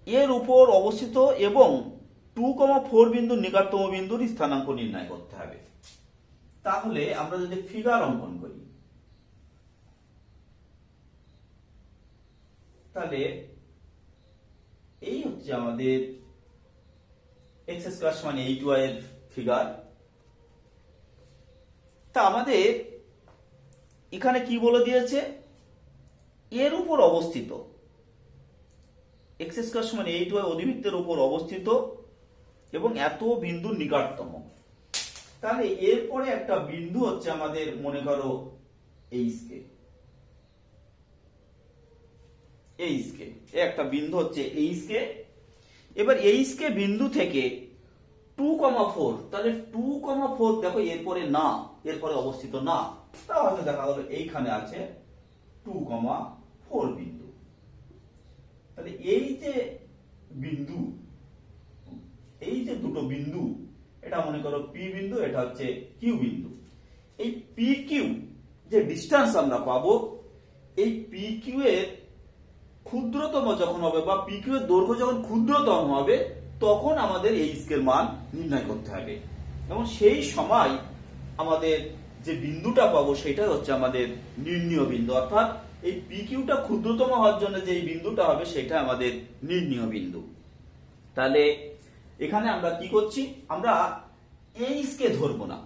এর উপর অবস্থিত এবং 2,4 বিন্দুর নিকটতম বিন্দুর স্থানাঙ্ক নির্ণয় করতে হবে। তাহলে আমরা যদি ফিগার অঙ্কন করি তাহলে এই হচ্ছে আমাদের x স্কয়ার সমান 8y এর ফিগার। তা আমাদের এখানে কি বলে দিয়েছে, এর উপর অবস্থিত x স্কয়ার সমান 8y অধিবৃত্তের উপর অবস্থিত এবং এত বিন্দুর নিকটতম। তাহলে এরপরে একটা বিন্দু হচ্ছে আমাদের, মনে করো এইচকে, একটা বিন্দু হচ্ছে এইচকে। এবার এইচকে বিন্দু থেকে 2,4, তাহলে 2,4 দেখো এরপরে না, এরপরে অবস্থিত না, তা হয়তো দেখা গেল এইখানে আছে 2,4 বিন্দু। তাহলে এই যে বিন্দু, এই যে দুটো বিন্দু, এটা মনে করো পি বিন্দু, এটা হচ্ছে কিউ বিন্দু। এই পি কিউ যে ডিস্টেন্স আমরা পাবো, এই পি কিউ এর ক্ষুদ্রতম যখন হবে বা পি কিউ এর দৈর্ঘ্য যখন ক্ষুদ্রতম হবে, তখন আমাদের এই স্কেল মান নির্ণয় করতে হবে। এবং সেই সময় আমাদের যে বিন্দুটা পাবো সেটা হচ্ছে আমাদের নির্ণীয় বিন্দু, অর্থাৎ এই পি কিউটা ক্ষুদ্রতম হওয়ার জন্য যে বিন্দুটা হবে সেটা আমাদের নির্ণীয় বিন্দু। তাহলে এখানে আমরা কি করছি, আমরা এইচকে ধরবো না,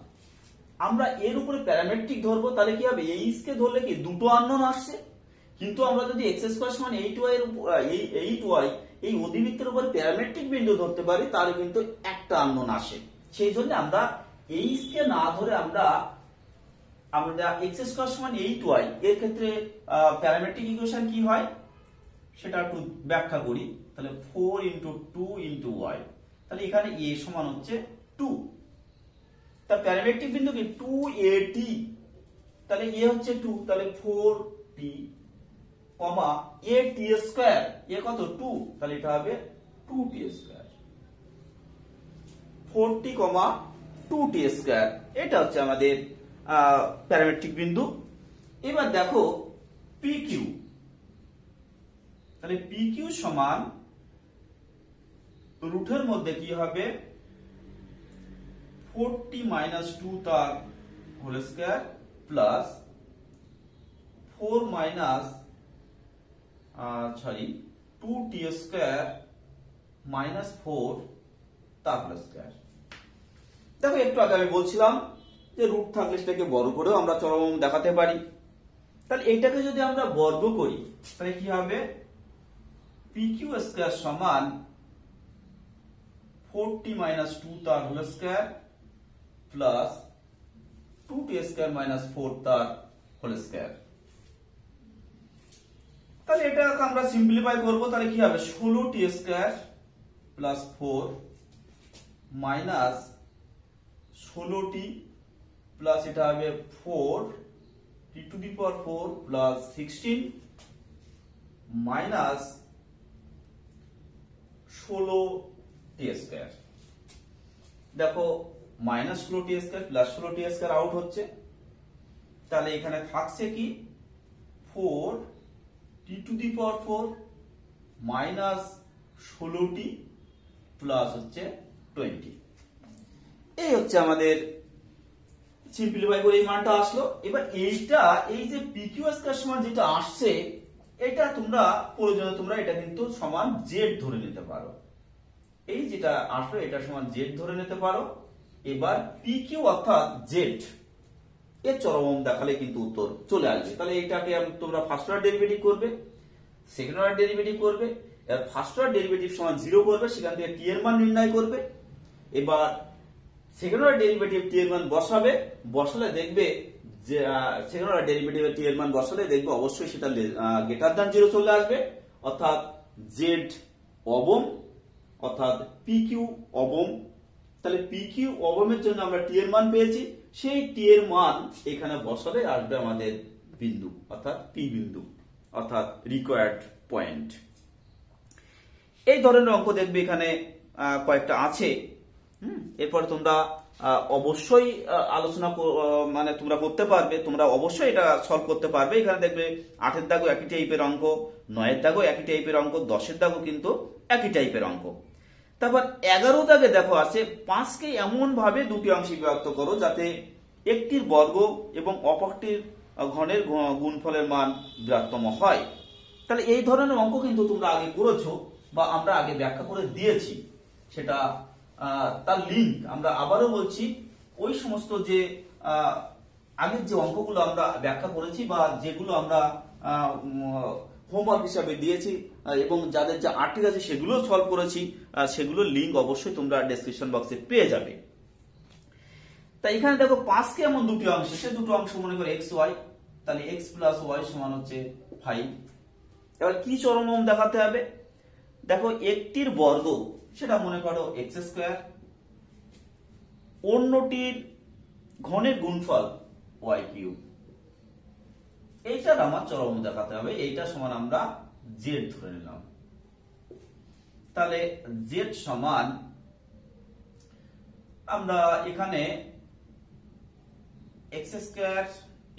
আমরা এর উপরে প্যারামেট্রিক ধরবো। তাহলে কি হবে, এইচকে ধরলে কি দুটো আননোন আসছে, কিন্তু আমরা যদি এক্স স্কয়ার সমান 8y এর 8y এই অধিবৃত্তের উপরে প্যারামেট্রিক বিন্দু ধরতে পারি, তাহলে কিন্তু একটা আননোন আসে। সেই জন্য আমরা এইচকে না ধরে আমরা এক্স স্কয়ার সমান 8y এর ক্ষেত্রে প্যারামেট্রিক ইকুয়েশন কি হয় সেটা একটু ব্যাখ্যা করি। তাহলে 4 × 2 × y, তাহলে এখানে a সমান হচ্ছে 2, তার প্যারামেট্রিক বিন্দু কি 2at, তাহলে a হচ্ছে 2, তাহলে 4t, at স্কয়ার, a কত 2, তাহলে এটা হবে 2t square, 4t, 2t square, এটা হচ্ছে আমাদের প্যারামেট্রিক বিন্দু। এবার দেখো PQ, তাহলে PQ সমান রুটের মধ্যে কি হবে 4t - 2 তার whole square plus 2t square minus 4 তার হোল স্কয়ার। দেখো একটু আগে আমি বলছিলাম যে রুট থাকলে সেটাকে বর্গ করেও আমরা চরম দেখাতে পারি। তাহলে এইটাকে যদি আমরা বর্গ করি তাহলে কি হবে, PQ স্কয়ার সমান 4t - 2 তার whole square plus 2t square minus 4 তার হোল স্কয়ার। তাহলে এটাকে আমরা সিম্পলিফাই করব, তাহলে কি হবে 16t square plus 4 minus 16t plus এটা হবে 4t⁴ plus 16 minus 16t square. দেখো minus 16t square plus 16t square out হচ্ছে, তাহলে এখানে থাকছে কি 4t⁴ মাইনাস 16t প্লাস হচ্ছে 20। এই হচ্ছে আমাদের সিম্পলিফাই করে এই মানটা আসলো। এবার এইটা, এই যে PQ স্কয়ার সমান যেটা আসছে, এটা তোমরা প্রয়োজনে তোমরা এটা কিন্তু সমান z ধরে নিতে পারো। এই যেটা আসলো এটা সমান z ধরে নিতে পারো। এবার PQ অর্থাৎ z এর চরম দেখালে কিন্তু উত্তর চলে আসবে। তাহলে এইটাকে তোমরা ফার্স্ট অর্ডার ডেরিভেটিভ করবে, সেকেন্ড অর্ডার ডেরিভেটিভ করবে, এর ফার্স্ট অর্ডার ডেরিভেটিভ সমান 0 করবে, সেখান থেকে t এর মান নির্ণয় করবে। এবার সেকেন্ড অর্ডার ডেরিভেটিভ t এর মান বসাবে, বসালে দেখবে যে সেকেন্ড অর্ডার ডেরিভেটিভে t এর মান বসালে দেখবে অবশ্যই সেটা গ্রেটার দ্যান 0 চলে আসবে, অর্থাৎ z অবম, অর্থাৎ PQ অবম। তাহলে PQ অবমের জন্য আমরা t এর মান পেয়েছি, সেই t এর মান এখানে বসালে আসবে আমাদের বিন্দু, অর্থাৎ P বিন্দু, অর্থাৎ রিকোয়ার্ড পয়েন্ট। এই ধরনের অঙ্ক দেখবে এখানে কয়েকটা আছে। এরপরে তোমরা অবশ্যই আলোচনা মানে তোমরা করতে পারবে, তোমরা অবশ্যই এটা সলভ করতে পারবে। এখানে দেখবে 8 এর দাগও একই টাইপের অঙ্ক, 9 এর দাগও একই টাইপের অঙ্ক, 10 এর দাগও কিন্তু একই টাইপের অঙ্ক। তারপর 11 দাগে দেখো আছে 5কে এমন ভাবে দুটি অংশে বিভক্ত করো যাতে একটির বর্গ এবং অপরটির ঘনের গুণফলের মান বৃহত্তম হয়। তাহলে এই ধরনের অঙ্ক কিন্তু তোমরা আগে করেছো বা আমরা আগে ব্যাখ্যা করে দিয়েছি, সেটা তার লিঙ্ক আমরা আবারও বলছি। ওই সমস্ত যে আগের যে অঙ্কগুলো আমরা ব্যাখ্যা করেছি বা যেগুলো আমরা হোমওয়ার্ক হিসাবে দিয়েছি এবং যাদের যে আর্টিক আছে সেগুলো সলভ করেছি, সেগুলোর লিঙ্ক অবশ্যই তোমরা ডেসক্রিপশন বক্সে পেয়ে যাবে। তাই এখানে দেখো 5 কে এমন দুটি অংশ, সে দুটো অংশ মনে করে এক্স ওয়াই, তাহলে এক্স প্লাস ওয়াই সমান হচ্ছে 5। এবার কি চরমোম দেখাতে হবে, দেখো একটির বর্গ সেটা মনে করো এক্স স্কোয়ার, অন্যটির ঘনের গুণফল ওয়াই কিউব, এইটার আমার চরম দেখাতে হবে। এইটা সমান আমরা জেড ধরে নিলাম। তাহলে জেড সমান আমরা এখানে এক্স স্কোয়ার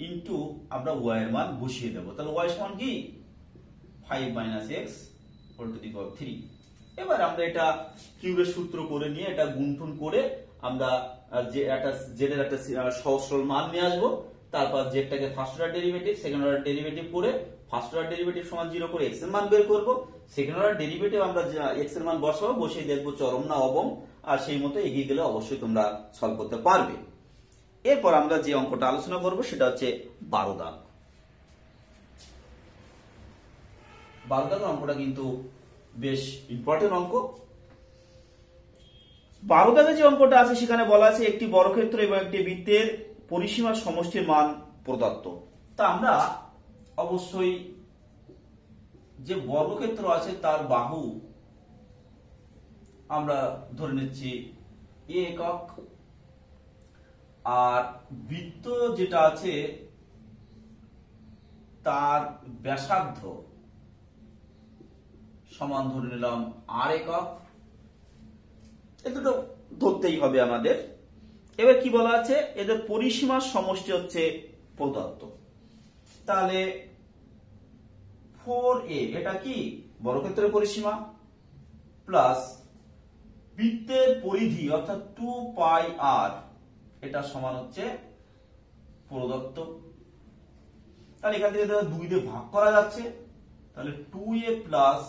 ইন্টু আমরা ওয়াই এর মান বসিয়ে দেবো। তাহলে ওয়াই সমান কি 5 minus x whole to the power 3। এবার আমরা এটা কিউবের সূত্র করে নিয়ে এটা গুণফুন করে আমরা যে একটা জেড এর একটা সহজ সরল মান নিয়ে আসবো। তারপর জেডটাকে first order derivative second order derivative করে ফার্স্ট অর্ডার ডেরিভেটিভ সমান 0 করে এক্স এর মান বের করব। সেকেন্ড অর্ডার ডেরিভেটিভ আমরা এক্স এর মান বসাবো, বসিয়ে দেখবো চরম না অবম, আর সেই মতো এগিয়ে গেলে অবশ্যই তোমরা সলভ করতে পারবে। এরপর আমরা যে অঙ্কটা আলোচনা করব সেটা হচ্ছে 12 দাগ। 12 দাগের অঙ্কটা কিন্তু বেশ ইম্পর্টেন্ট অঙ্ক। 12 দাগে যে অঙ্কটা আছে সেখানে বলা আছে একটি বর্গক্ষেত্র এবং একটি বৃত্তের পরিসীমার সমষ্টির মান প্রদত্ত। তা আমরা অবশ্যই যে বর্গক্ষেত্র আছে তার বাহু আমরা ধরে নিচ্ছি এ একক, আর বৃত্ত যেটা আছে তার ব্যাসার্ধ সমান ধরে নিলাম আর একক। এ দুটো ধরতেই হবে আমাদের। এবার কি বলা আছে, এদের পরিসীমার সমষ্টি হচ্ছে প্রদত্ত। তাহলে 4a এটা কি বর্গক্ষেত্রের পরিসীমা, প্লাস বৃত্তের পরিধি অর্থাৎ 2 পাই আর এটা সমান হচ্ছে প্রদত্ত। তাহলে এখান থেকে 2 দিয়ে ভাগ করা যাচ্ছে, তাহলে 2a প্লাস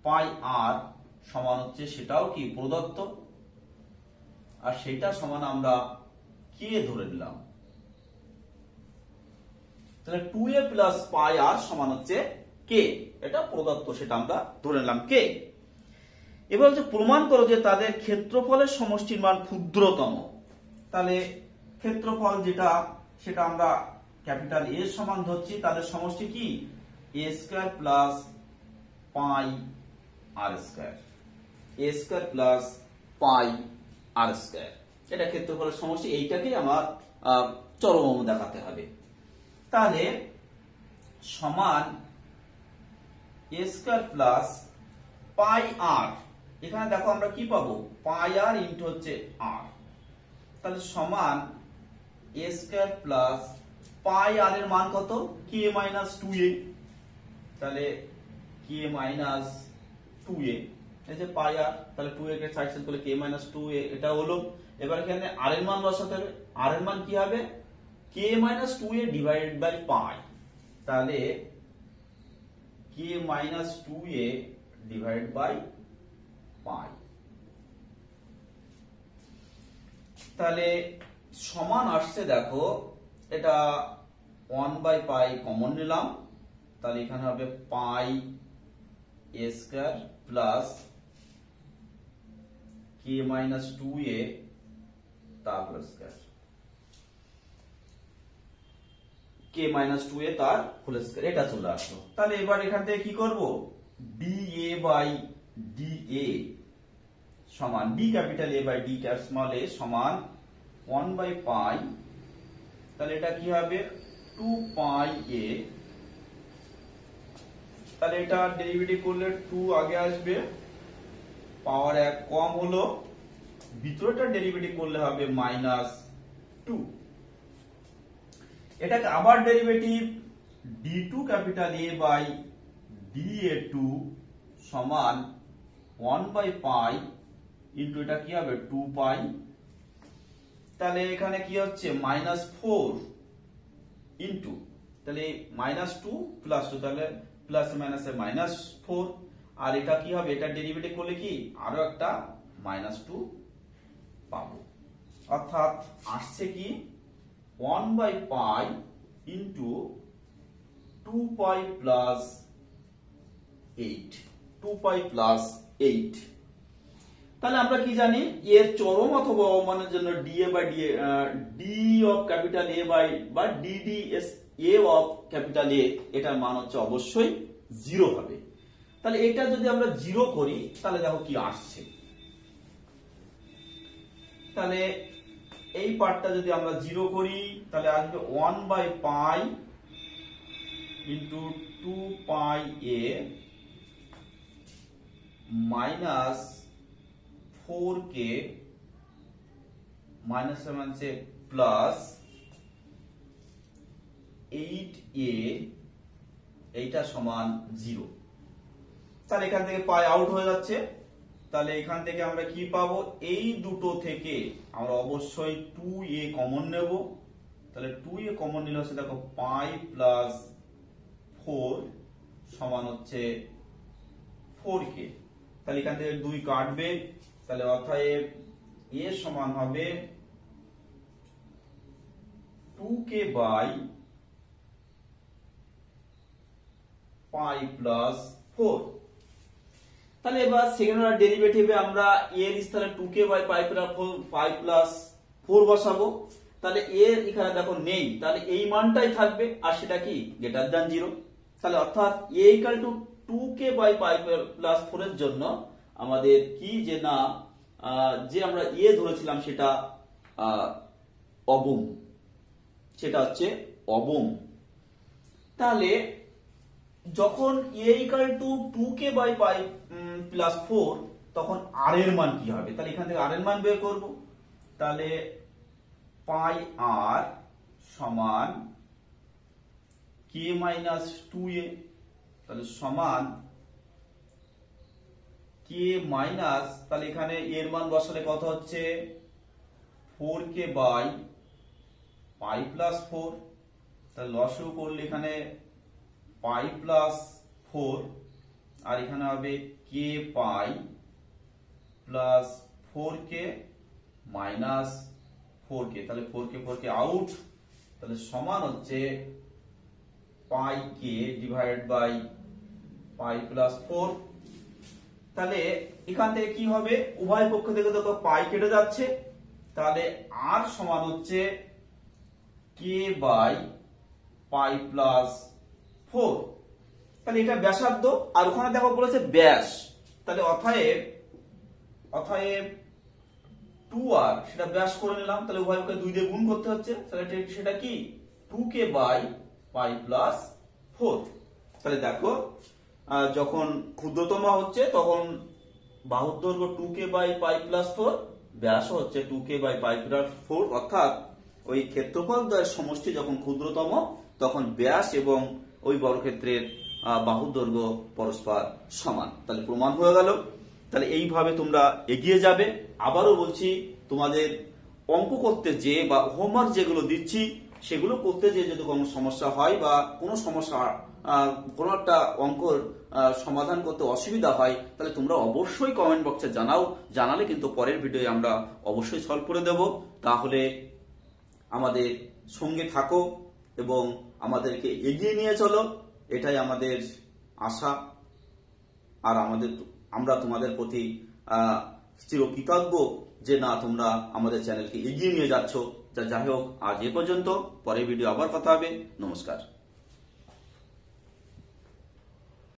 পাই আর সমান হচ্ছে সেটাও কি প্রদত্ত, আর সেটা সমান আমরা কে ধরে নিলাম। তাহলে 2a প্লাস পাই আর সমান হচ্ছে কে, এটা প্রদত্ত, সেটা আমরা ধরে নিলাম কে। এবার হচ্ছে প্রমাণ করো যে তাদের ক্ষেত্রফলের সমষ্টির মান ক্ষুদ্রতম। তাহলে ক্ষেত্রফল যেটা সেটা আমরা ক্যাপিটাল এ সমান ধরছি, তাদের সমষ্টি কি এ স্কয়ার প্লাস পাই আর স্কয়ার, এ স্কয়ার প্লাস পাই আর স্কয়ার, এটা ক্ষেত্রফলের সমষ্টি। এইটাকেই আমার চরম দেখাতে হবে। তাহলে সমান এ স্কয়ার প্লাস পাই আর, এখানে দেখো আমরা কি পাবো পাই আর ইন্টু হচ্ছে আর, তাহলে সমান এ স্কয়ার প্লাস পাই আর এর মান কত কে মাইনাস 2a, তাহলে কে মাইনাস 2a এই যে পাই আর, তাহলে 2a কে সাইড সেট করলে কে মাইনাস 2a এটা হলো। এবার এখানে আর এর মান বসাতে হবে, আর এর মান কি হবে k minus 2a divided by pi, তাহলে k minus 2a divided by pi, তাহলে সমান আসছে দেখো এটা 1 বাই পাই কমন নিলাম, তাহলে এখানে হবে পাই এ স্কয়ার প্লাস কে মাইনাস 2a তার হোল স্কয়ার, কে মাইনাস 2a তার হোল স্কয়ার, এটা চলে আসলো। তাহলে এবার এখান থেকে কি করব dA বাই dA সমান d capital A by d small a সমান 1 বাই পাই, তাহলে এটা কি হবে 2 পাই a, তাহলে এটা ডেরিভেটিভ করলে 2 আগে আসবে, পাওয়ার 1 কম হলো, ভিতরটা ডেরিভেটিভ করলে হবে মাইনাস 2। এটাকে আবার derivative d2 capital A by dA2 সমান 1 বাই পাই ইন্টু এটা কি হবে 2 পাই, তাহলে এখানে কি হচ্ছে মাইনাস 4 ইন্টু, তাহলে মাইনাস 2 প্লাস 2, তাহলে প্লাস মাইনাস মাইনাস 4, আর এটা কি হবে এটা ডেরিভেটিভ করলে কি আরো একটা মাইনাস 2 পাবো, অর্থাৎ আসছে কি 1 by pi into 2 pi plus 8, 2 pi plus 8, তাহলে আমরা কি জানি, এর চরম অথবা অবমানের জন্য d A by d of capital A by বা d d s A of capital A, এটার মান হচ্ছে অবশ্যই 0 হবে। তাহলে এটা যদি আমরা 0 করি তাহলে দেখো কি আসছে। তাহলে এই পার্টটা যদি আমরা 0 করি তাহলে আসবে 1 by pi into 2 pi a minus 4k minus মানে প্লাস 8a, এইটা সমান 0। তাহলে এখান থেকে পাই আউট হয়ে যাচ্ছে। তাহলে এখান থেকে আমরা কি পাবো, এই দুটো থেকে আমরা অবশ্যই 2a কমন নেব। তাহলে 2a কমন নিলে হচ্ছে দেখো পাই প্লাস 4 সমান হচ্ছে 4k। তাহলে এখান থেকে 2 কাটবে, তাহলে অতএব a সমান হবে 2k বাই পাই প্লাস 4। তাহলে এবার সেকেন্ড অর্ডার ডেরিভেটিভে আমরা এর স্থানে 2k বাই পাই প্লাস 4 বসাবো। তাহলে এর এখানে দেখো নেই, তাহলে এই মানটাই থাকবে, আর সেটা কি গ্রেটার দ্যান 0। তাহলে অর্থাৎ a equal to 2k by pi plus 4 এর জন্য আমাদের কি যে না, যে আমরা এ ধরেছিলাম সেটা অবম, সেটা হচ্ছে অবম। তাহলে যখন a equal to 2k by pi plus 4, তখন r এর মান কি হবে, তাহলে এখান থেকে r এর মান বের করব। তাহলে পাই r সমান k মাইনাস 2a, তাহলে সমান k মাইনাস, তাহলে এখানে এর মান বসালে কত হচ্ছে 4k বাই পাই প্লাস 4। তাহলে লসাগু করলে এখানে পাই প্লাস 4, আর এখানে হবে k পাই প্লাস 4k মাইনাস 4k। তাহলে 4k আউট, তাহলে সমান হচ্ছে পাই k divided by pi plus 4। তাহলে এখান থেকে কি হবে, উভয় পক্ষ থেকে তো পাই কেটে যাচ্ছে, তাহলে r সমান হচ্ছে k বাই পাই প্লাস 4। তাহলে এটা ব্যাসার্ধ, আর ওখানে দেখো বলেছে ব্যাস। তাহলে অতএব 2r সেটা ব্যাস করে নিলাম, তাহলে উভয় পক্ষে 2 দিয়ে গুণ করতে হচ্ছে, তাহলে সেটা কি 2k বাই পাই প্লাস 4। তাহলে দেখো যখন ক্ষুদ্রতম হচ্ছে তখন বাহুর দৈর্ঘ্য 2k বাই পাই প্লাস 4, ব্যাস হচ্ছে 2k বাই পাই প্লাস 4, অর্থাৎ ওই ক্ষেত্রফল দ্বয়ের সমষ্টি যখন ক্ষুদ্রতম তখন ব্যাস এবং ওই বর্গক্ষেত্রের বাহুর দৈর্ঘ্য পরস্পর সমান। তাহলে প্রমাণ হয়ে গেল। তাহলে এইভাবে তোমরা এগিয়ে যাবে। আবারও বলছি, তোমাদের অঙ্ক করতে যে বা হোমওয়ার্ক যেগুলো দিচ্ছি সেগুলো করতে যে যদি কোনো সমস্যা হয় বা কোনো সমস্যা, কোনো একটা অঙ্কর সমাধান করতে অসুবিধা হয়, তাহলে তোমরা অবশ্যই কমেন্ট বক্সে জানাও। জানালে কিন্তু পরের ভিডিওে আমরা অবশ্যই সলভ করে দেব। তাহলে আমাদের সঙ্গে থাকো এবং আমাদেরকে এগিয়ে নিয়ে চলো, এটাই আমাদের আশা। আর আমরা তোমাদের প্রতি চিরকৃতজ্ঞ যে না তোমরা আমাদের চ্যানেলকে এগিয়ে নিয়ে যাচ্ছ। যাই হোক, আজ এ পর্যন্ত, পরের ভিডিও আবার কথা হবে। নমস্কার।